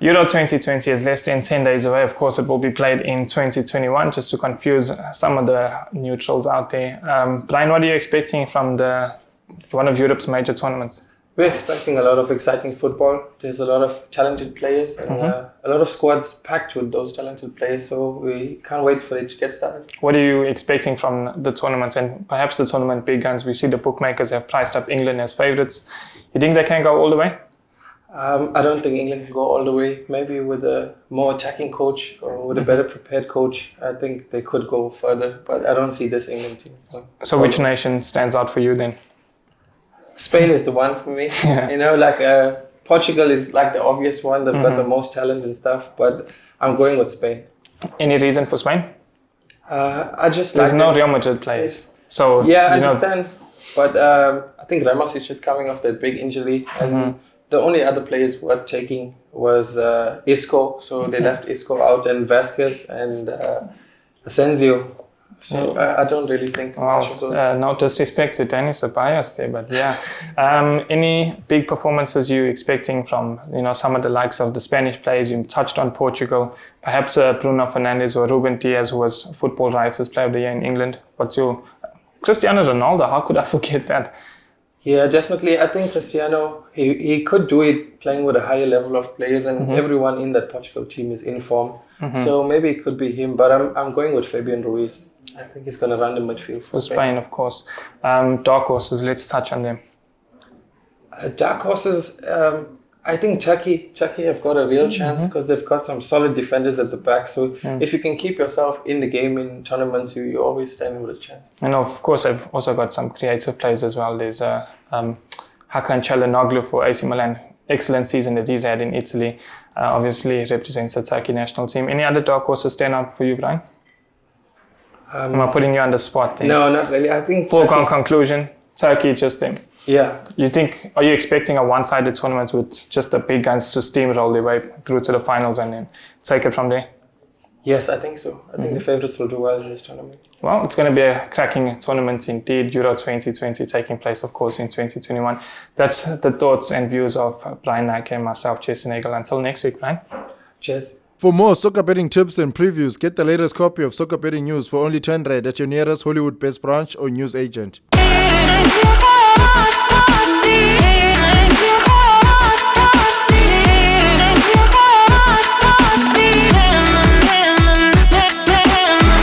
Euro 2020 is less than 10 days away. Of course, it will be played in 2021, just to confuse some of the neutrals out there. Bryan, what are you expecting from one of Europe's major tournaments? We're expecting a lot of exciting football. There's a lot of talented players and a lot of squads packed with those talented players. So we can't wait for it to get started. What are you expecting from the tournament and perhaps the tournament big guns? We see the bookmakers have priced up England as favourites. You think they can go all the way? I don't think England can go all the way. Maybe with a more attacking coach or with a better prepared coach, I think they could go further. But I don't see this England team. So which nation stands out for you then? Spain is the one for me. Yeah. You know, like Portugal is like the obvious one. They've got the most talent and stuff. But I'm going with Spain. Any reason for Spain? I just There's like no Real Madrid players. So yeah, I understand. But I think Ramos is just coming off that big injury. And the only other players worth taking was Isco. So they left Isco out and Vasquez and Asensio. So I don't really think much of those. No disrespect to Dennis Ceballos there, but yeah. Any big performances you expecting from some of the likes of the Spanish players? You touched on Portugal, perhaps Bruno Fernandes or Ruben Diaz, who was Football Writers Player of the Year in England. What's your Cristiano Ronaldo? How could I forget that? Yeah, definitely. I think Cristiano, he could do it playing with a higher level of players, and everyone in that Portugal team is in form. So maybe it could be him, but I'm going with Fabian Ruiz. I think he's going to run the midfield for Spain, of course. Dark horses, let's touch on them. Dark horses, I think Turkey have got a real chance because they've got some solid defenders at the back. So if you can keep yourself in the game in tournaments, you always stand with a chance. And of course, they've also got some creative players as well. There's Hakan Çalhanoğlu for AC Milan. Excellent season that he's had in Italy. Obviously represents the Turkey national team. Any other dark horses stand out for you, Bryan? Am I putting you on the spot there? No, not really. I think foregone conclusion, Turkey, just them. Yeah. Are you expecting a one-sided tournament with just the big guns to steamroll their way through to the finals and then take it from there? Yes, I think so. I think the favourites will do well in this tournament. Well, it's going to be a cracking tournament indeed. Euro 2020 taking place, of course, in 2021. That's the thoughts and views of Bryan Naicker and myself, Jason Nagel. Until next week, Bryan. Cheers. For more soccer betting tips and previews, get the latest copy of Soccer Betting News for only 10 Rand at your nearest Hollywood Best branch or news agent.